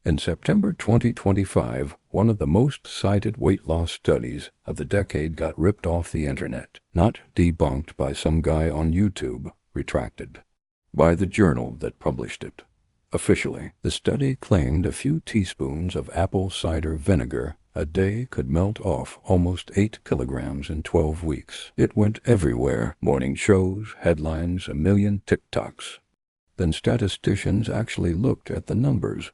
In September 2025, one of the most cited weight loss studies of the decade got ripped off the internet, not debunked by some guy on YouTube, retracted by the journal that published it. Officially, the study claimed a few teaspoons of apple cider vinegar a day could melt off almost 8 kilograms in 12 weeks. It went everywhere, morning shows, headlines, a million TikToks. Then statisticians actually looked at the numbers.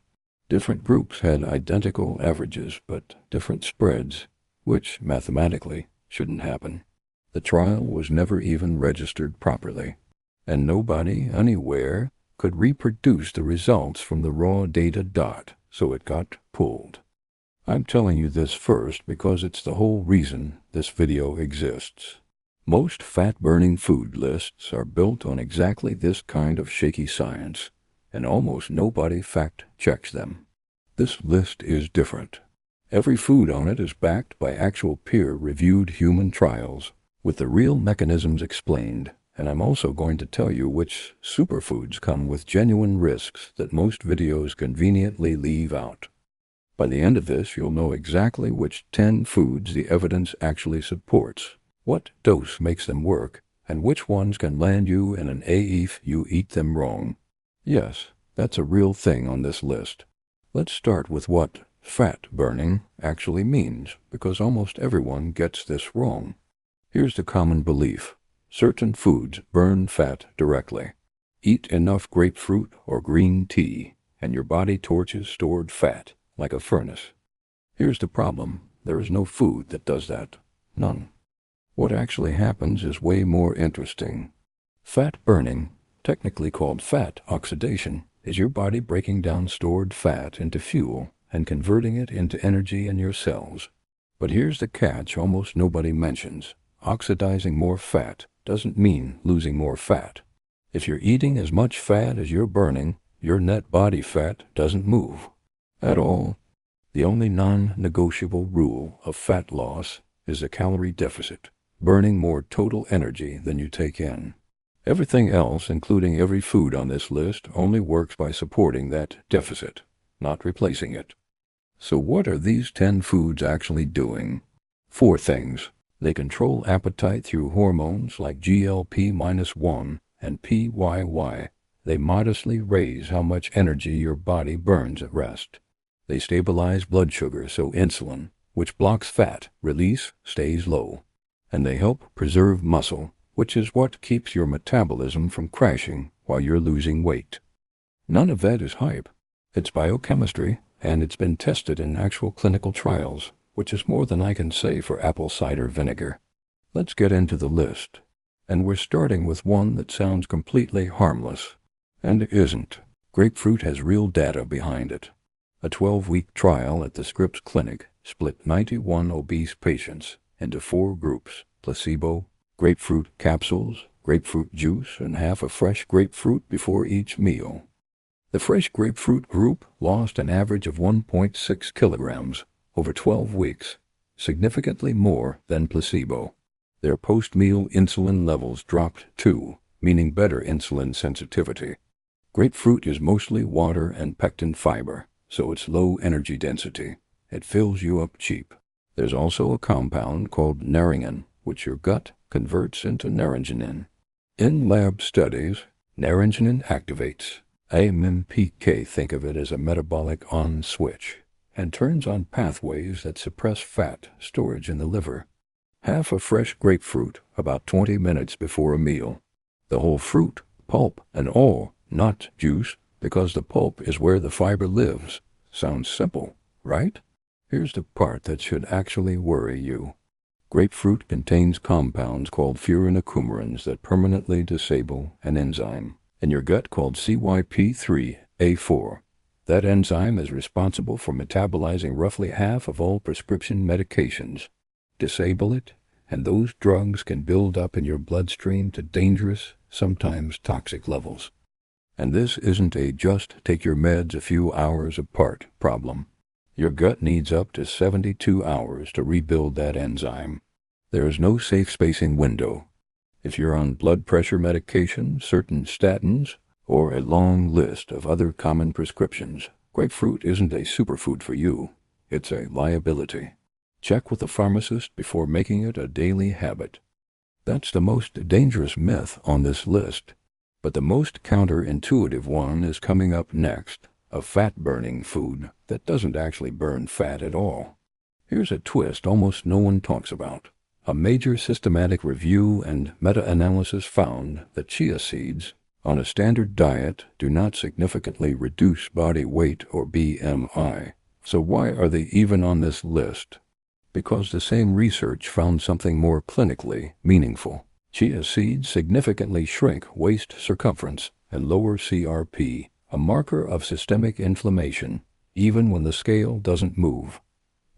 Different groups had identical averages, but different spreads, which mathematically shouldn't happen. The trial was never even registered properly, and nobody anywhere could reproduce the results from the raw data. So it got pulled. I'm telling you this first because it's the whole reason this video exists. Most fat-burning food lists are built on exactly this kind of shaky science, and almost nobody fact-checks them. This list is different. Every food on it is backed by actual peer-reviewed human trials, with the real mechanisms explained, and I'm also going to tell you which superfoods come with genuine risks that most videos conveniently leave out. By the end of this, you'll know exactly which 10 foods the evidence actually supports, what dose makes them work, and which ones can land you in an A if you eat them wrong. Yes, that's a real thing on this list. Let's start with what fat burning actually means, because almost everyone gets this wrong. Here's the common belief. Certain foods burn fat directly. Eat enough grapefruit or green tea, and your body torches stored fat like a furnace. Here's the problem. There is no food that does that. None. What actually happens is way more interesting. Fat burning, technically called fat oxidation, is your body breaking down stored fat into fuel and converting it into energy in your cells. But here's the catch almost nobody mentions. Oxidizing more fat doesn't mean losing more fat. If you're eating as much fat as you're burning, your net body fat doesn't move at all. The only non-negotiable rule of fat loss is a calorie deficit, burning more total energy than you take in. Everything else, including every food on this list, only works by supporting that deficit, not replacing it. So what are these 10 foods actually doing? 4 things. They control appetite through hormones like GLP-1 and PYY. They modestly raise how much energy your body burns at rest. They stabilize blood sugar so insulin, which blocks fat release, stays low. And they help preserve muscle, which is what keeps your metabolism from crashing while you're losing weight. None of that is hype. It's biochemistry, and it's been tested in actual clinical trials, which is more than I can say for apple cider vinegar. Let's get into the list. And we're starting with one that sounds completely harmless, and isn't. Grapefruit has real data behind it. A 12-week trial at the Scripps Clinic split 91 obese patients into 4 groups: placebo, grapefruit capsules, grapefruit juice, and half a fresh grapefruit before each meal. The fresh grapefruit group lost an average of 1.6 kilograms over 12 weeks, significantly more than placebo. Their post-meal insulin levels dropped too, meaning better insulin sensitivity. Grapefruit is mostly water and pectin fiber, so it's low energy density. It fills you up cheap. There's also a compound called naringin, which your gut converts into naringenin. In lab studies, naringenin activates AMPK, think of it as a metabolic on switch, and turns on pathways that suppress fat storage in the liver. Half a fresh grapefruit about 20 minutes before a meal. The whole fruit, pulp and all, not juice, because the pulp is where the fiber lives. Sounds simple, right? Here's the part that should actually worry you. Grapefruit contains compounds called furanocoumarins that permanently disable an enzyme in your gut called CYP3A4. That enzyme is responsible for metabolizing roughly half of all prescription medications. Disable it, and those drugs can build up in your bloodstream to dangerous, sometimes toxic levels. And this isn't a just take your meds a few hours apart problem. Your gut needs up to 72 hours to rebuild that enzyme. There is no safe spacing window. If you're on blood pressure medication, certain statins, or a long list of other common prescriptions, Grapefruit isn't a superfood for you. It's a liability. Check with the pharmacist before making it a daily habit. That's the most dangerous myth on this list. But the most counterintuitive one is coming up next, a fat-burning food that doesn't actually burn fat at all. Here's a twist almost no one talks about. A major systematic review and meta-analysis found that chia seeds, on a standard diet, do not significantly reduce body weight or BMI. So why are they even on this list? Because the same research found something more clinically meaningful. Chia seeds significantly shrink waist circumference and lower CRP, a marker of systemic inflammation, even when the scale doesn't move.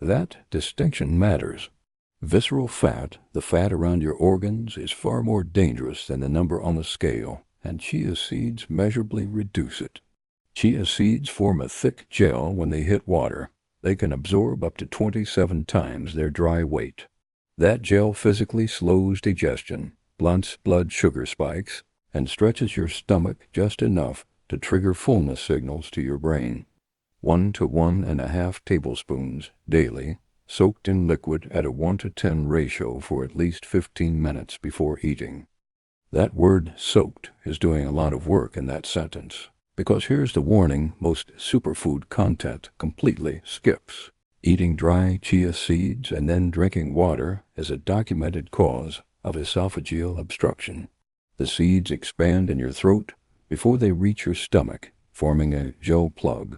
That distinction matters. Visceral fat, the fat around your organs, is far more dangerous than the number on the scale, and chia seeds measurably reduce it. Chia seeds form a thick gel when they hit water. They can absorb up to 27 times their dry weight. That gel physically slows digestion, blunts blood sugar spikes, and stretches your stomach just enough to trigger fullness signals to your brain. 1 to 1.5 tablespoons daily, soaked in liquid at a 1:10 ratio for at least 15 minutes before eating. That word soaked is doing a lot of work in that sentence, because here's the warning most superfood content completely skips. Eating dry chia seeds and then drinking water is a documented cause of esophageal obstruction. The seeds expand in your throat before they reach your stomach, forming a gel plug.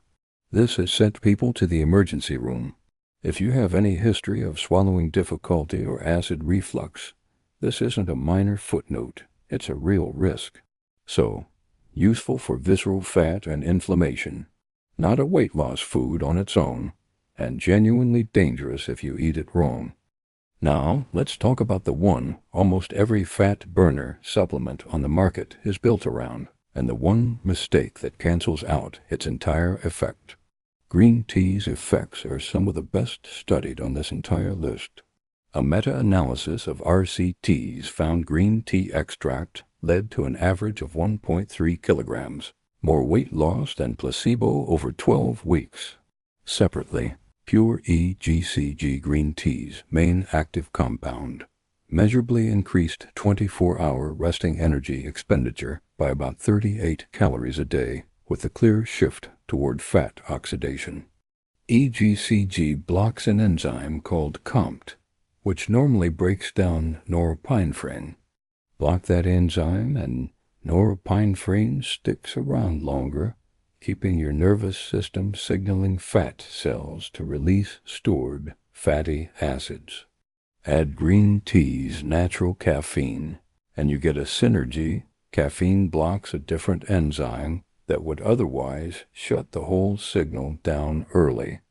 This has sent people to the emergency room. If you have any history of swallowing difficulty or acid reflux, this isn't a minor footnote, it's a real risk. So, useful for visceral fat and inflammation, not a weight loss food on its own, and genuinely dangerous if you eat it wrong. Now, let's talk about the one almost every fat burner supplement on the market is built around, and the one mistake that cancels out its entire effect. Green tea's effects are some of the best studied on this entire list. A meta-analysis of RCTs found green tea extract led to an average of 1.3 kilograms, more weight loss than placebo over 12 weeks. Separately, pure EGCG green tea's main active compound measurably increased 24-hour resting energy expenditure by about 38 calories a day, with a clear shift toward fat oxidation. EGCG blocks an enzyme called COMT, which normally breaks down norepinephrine. Block that enzyme and norepinephrine sticks around longer, keeping your nervous system signaling fat cells to release stored fatty acids. Add green tea's natural caffeine, and you get a synergy. Caffeine blocks a different enzyme that would otherwise shut the whole signal down early.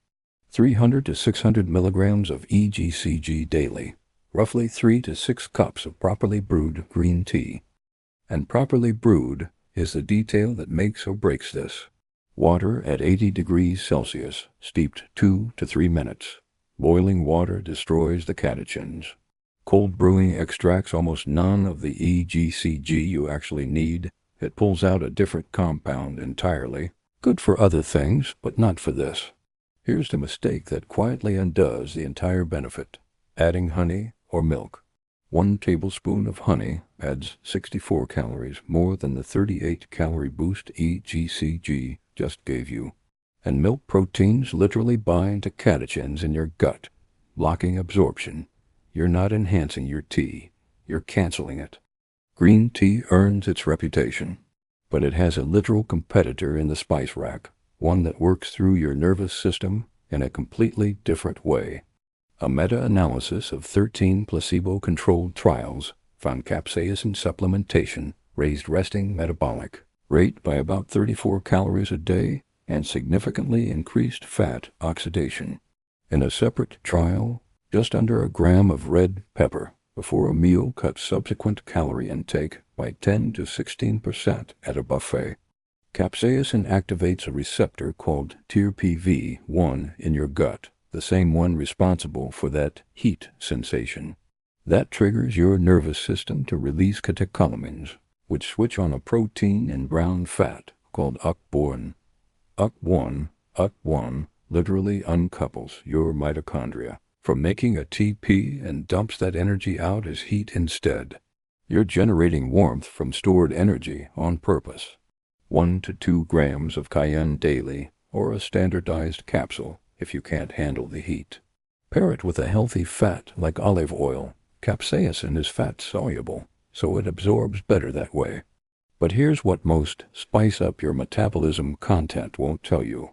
300 to 600 milligrams of EGCG daily, roughly 3 to 6 cups of properly brewed green tea. And properly brewed is the detail that makes or breaks this. Water at 80 degrees Celsius, steeped 2 to 3 minutes. Boiling water destroys the catechins. Cold brewing extracts almost none of the EGCG you actually need. It pulls out a different compound entirely. Good for other things, but not for this. Here's the mistake that quietly undoes the entire benefit. Adding honey or milk. 1 tablespoon of honey adds 64 calories more than the 38-calorie boost EGCG just gave you. And milk proteins literally bind to catechins in your gut, blocking absorption. You're not enhancing your tea, you're canceling it. Green tea earns its reputation, but it has a literal competitor in the spice rack, one that works through your nervous system in a completely different way. A meta-analysis of 13 placebo-controlled trials found capsaicin supplementation raised resting metabolic rate by about 34 calories a day and significantly increased fat oxidation. In a separate trial, just under a gram of red pepper before a meal cut subsequent calorie intake by 10 to 16% at a buffet. Capsaicin activates a receptor called TRPV1 in your gut, the same one responsible for that heat sensation. That triggers your nervous system to release catecholamines, which switch on a protein in brown fat called UC1. UC1 UT1 literally uncouples your mitochondria from making ATP and dumps that energy out as heat instead. You're generating warmth from stored energy on purpose. 1 to 2 grams of cayenne daily, or a standardized capsule if you can't handle the heat. Pair it with a healthy fat like olive oil. Capsaicin is fat-soluble, so it absorbs better that way. But here's what most spice-up your metabolism content won't tell you.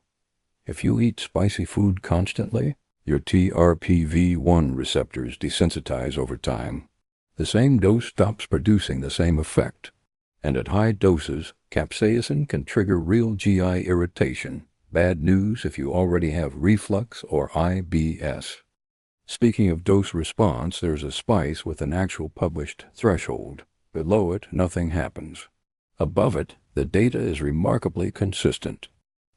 If you eat spicy food constantly, your TRPV1 receptors desensitize over time. The same dose stops producing the same effect. And at high doses, capsaicin can trigger real GI irritation. Bad news if you already have reflux or IBS. Speaking of dose response, there's a spice with an actual published threshold. Below it, nothing happens. Above it, the data is remarkably consistent.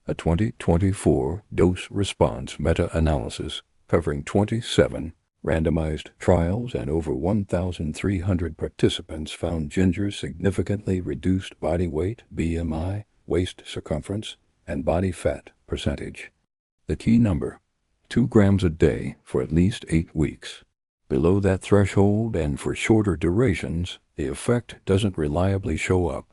A 2024 dose-response meta-analysis covering 27 randomized trials and over 1,300 participants found ginger significantly reduced body weight, BMI, waist circumference, and body fat percentage. The key number: 2 grams a day for at least 8 weeks. Below that threshold and for shorter durations, the effect doesn't reliably show up.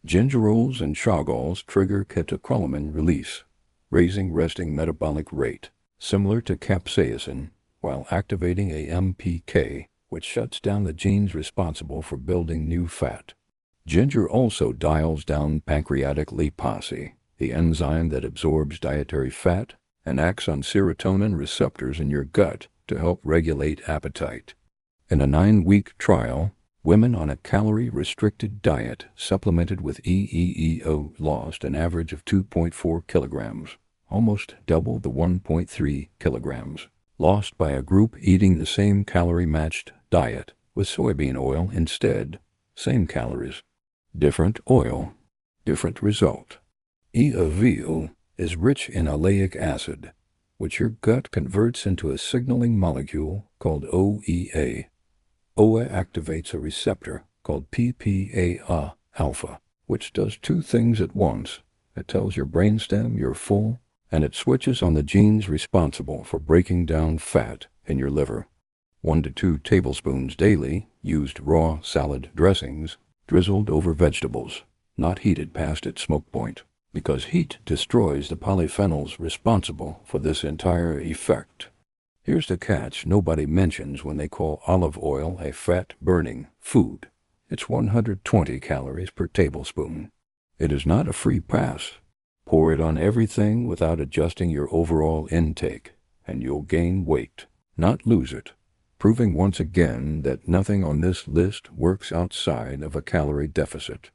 Gingerols and chagalls trigger catecholamine release, raising resting metabolic rate, similar to capsaicin, while activating a MPK, which shuts down the genes responsible for building new fat. Ginger also dials down pancreatic lipase, the enzyme that absorbs dietary fat, and acts on serotonin receptors in your gut to help regulate appetite. In a 9-week trial, women on a calorie-restricted diet supplemented with EEEO lost an average of 2.4 kilograms, almost double the 1.3 kilograms, lost by a group eating the same calorie-matched diet with soybean oil instead. Same calories, different oil, different result. EEO is rich in oleic acid, which your gut converts into a signaling molecule called OEA. OA activates a receptor called PPA-alpha, which does 2 things at once. It tells your brainstem you're full, and it switches on the genes responsible for breaking down fat in your liver. 1 to 2 tablespoons daily, used raw salad dressings, drizzled over vegetables, not heated past its smoke point, because heat destroys the polyphenols responsible for this entire effect. Here's the catch nobody mentions when they call olive oil a fat-burning food. It's 120 calories per tablespoon. It is not a free pass. Pour it on everything without adjusting your overall intake, and you'll gain weight, not lose it, proving once again that nothing on this list works outside of a calorie deficit.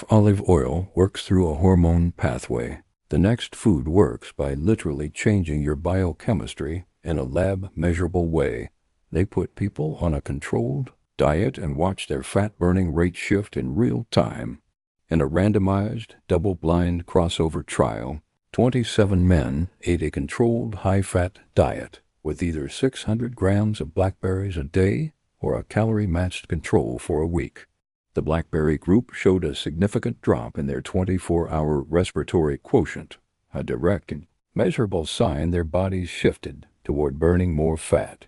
Olive oil works through a hormone pathway. The next food works by literally changing your biochemistry in a lab-measurable way. They put people on a controlled diet and watch their fat-burning rate shift in real time. In a randomized, double-blind crossover trial, 27 men ate a controlled high-fat diet with either 600 grams of blackberries a day or a calorie-matched control for a week. The blackberry group showed a significant drop in their 24-hour respiratory quotient, a direct and measurable sign their bodies shifted toward burning more fat.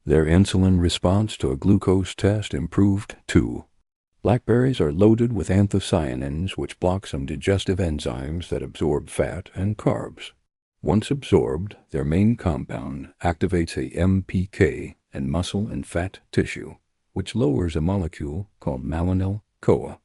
Their insulin response to a glucose test improved too. Blackberries are loaded with anthocyanins, which block some digestive enzymes that absorb fat and carbs. Once absorbed, their main compound activates a MPK in muscle and fat tissue, which lowers a molecule called malonyl-CoA.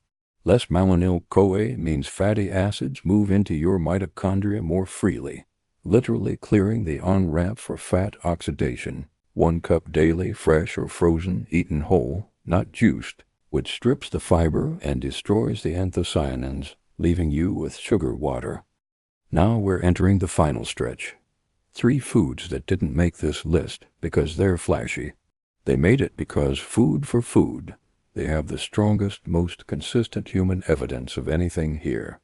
Less malonyl-CoA means fatty acids move into your mitochondria more freely, literally clearing the on-ramp for fat oxidation. 1 cup daily, fresh or frozen, eaten whole, not juiced, which strips the fiber and destroys the anthocyanins, leaving you with sugar water. Now we're entering the final stretch. 3 foods that didn't make this list because they're flashy. They made it because food for food. They have the strongest, most consistent human evidence of anything here.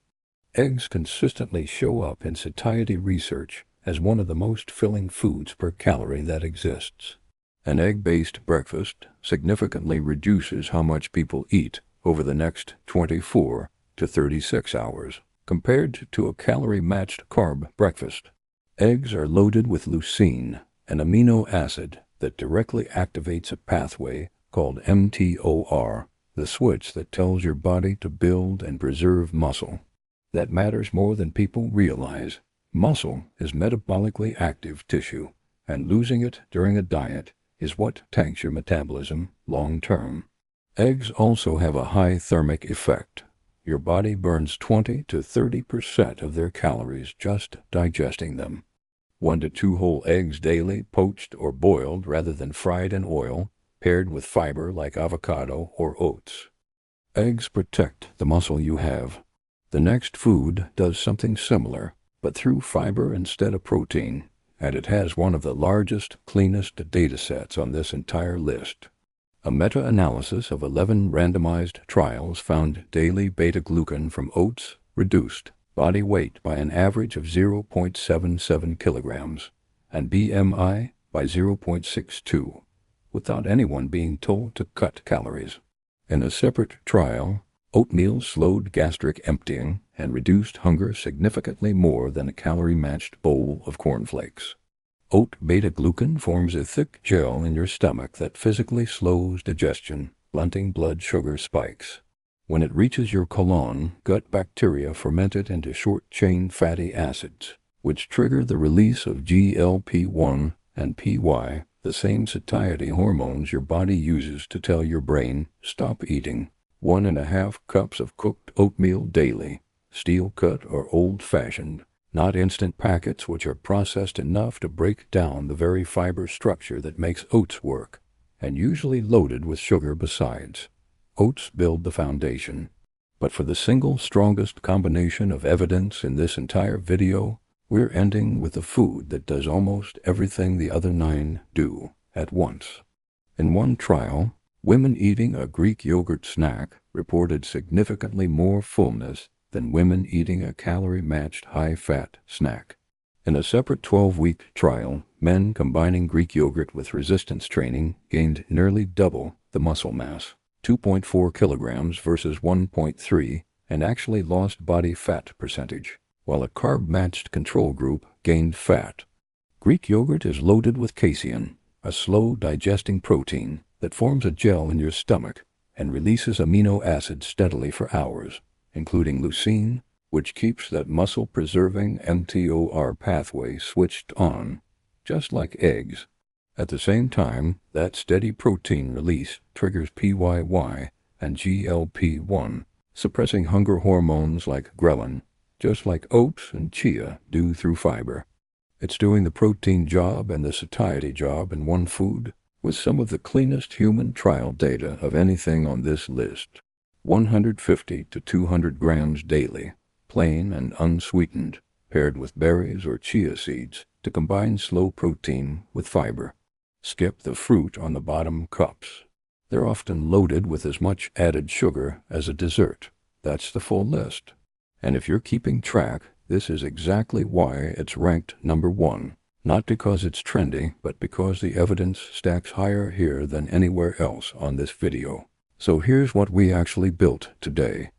Eggs consistently show up in satiety research as one of the most filling foods per calorie that exists. An egg-based breakfast significantly reduces how much people eat over the next 24 to 36 hours. compared to a calorie-matched carb breakfast. Eggs are loaded with leucine, an amino acid that directly activates a pathway called mTOR, the switch that tells your body to build and preserve muscle. That matters more than people realize. Muscle is metabolically active tissue, and losing it during a diet is what tanks your metabolism long term. Eggs also have a high thermic effect. Your body burns 20 to 30% of their calories just digesting them. 1 to 2 whole eggs daily, poached or boiled rather than fried in oil, paired with fiber like avocado or oats. Eggs protect the muscle you have. The next food does something similar, but through fiber instead of protein, and it has one of the largest, cleanest datasets on this entire list. A meta-analysis of 11 randomized trials found daily beta-glucan from oats reduced body weight by an average of 0.77 kilograms and BMI by 0.62, without anyone being told to cut calories. In a separate trial, oatmeal slowed gastric emptying and reduced hunger significantly more than a calorie-matched bowl of cornflakes. Oat beta-glucan forms a thick gel in your stomach that physically slows digestion, blunting blood sugar spikes. When it reaches your colon, gut bacteria ferment it into short-chain fatty acids, which trigger the release of GLP-1 and PY, the same satiety hormones your body uses to tell your brain, stop eating. 1.5 cups of cooked oatmeal daily, steel-cut or old-fashioned, not instant packets which are processed enough to break down the very fiber structure that makes oats work, and usually loaded with sugar besides. Oats build the foundation. But for the single strongest combination of evidence in this entire video, we're ending with a food that does almost everything the other 9 do at once. In one trial, women eating a Greek yogurt snack reported significantly more fullness than women eating a calorie-matched high-fat snack. In a separate 12-week trial, men combining Greek yogurt with resistance training gained nearly double the muscle mass, 2.4 kilograms versus 1.3, and actually lost body fat percentage, while a carb-matched control group gained fat. Greek yogurt is loaded with casein, a slow-digesting protein that forms a gel in your stomach and releases amino acids steadily for hours, including leucine, which keeps that muscle-preserving mTOR pathway switched on, just like eggs. At the same time, that steady protein release triggers PYY and GLP-1, suppressing hunger hormones like ghrelin, just like oats and chia do through fiber. It's doing the protein job and the satiety job in one food, with some of the cleanest human trial data of anything on this list. 150 to 200 grams daily, plain and unsweetened, paired with berries or chia seeds to combine slow protein with fiber. Skip the fruit on the bottom cups. They're often loaded with as much added sugar as a dessert. That's the full list. And if you're keeping track, this is exactly why it's ranked number 1. Not because it's trendy, but because the evidence stacks higher here than anywhere else on this video. So here's what we actually built today.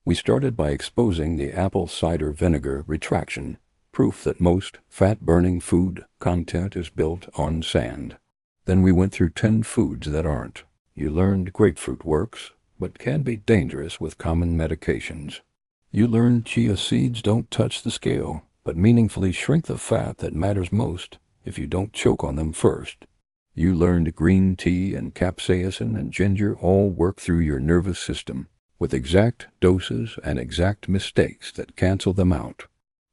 We started by exposing the apple cider vinegar retraction, proof that most fat-burning food content is built on sand. Then we went through 10 foods that aren't. You learned grapefruit works, but can be dangerous with common medications. You learned chia seeds don't touch the scale, but meaningfully shrink the fat that matters most if you don't choke on them first. You learned green tea and capsaicin and ginger all work through your nervous system, with exact doses and exact mistakes that cancel them out.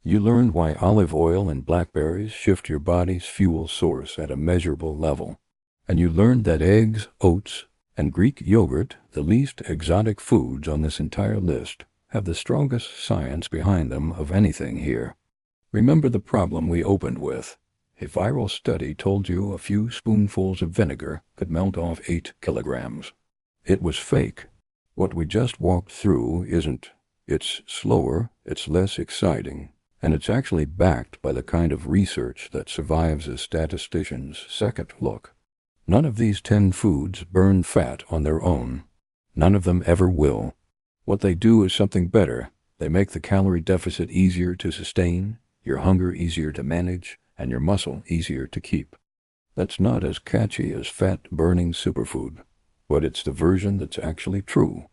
You learned why olive oil and blackberries shift your body's fuel source at a measurable level. And you learned that eggs, oats, and Greek yogurt, the least exotic foods on this entire list, have the strongest science behind them of anything here. Remember the problem we opened with. A viral study told you a few spoonfuls of vinegar could melt off 8 kilograms. It was fake. What we just walked through isn't. It's slower, it's less exciting, and it's actually backed by the kind of research that survives a statistician's second look. None of these 10 foods burn fat on their own. None of them ever will. What they do is something better. They make the calorie deficit easier to sustain, your hunger easier to manage, and your muscle easier to keep. That's not as catchy as fat-burning superfood, but it's the version that's actually true.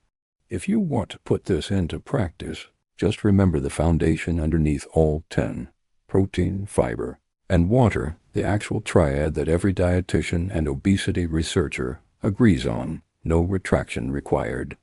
If you want to put this into practice, just remember the foundation underneath all 10: protein, fiber, and water, the actual triad that every dietitian and obesity researcher agrees on. No retraction required.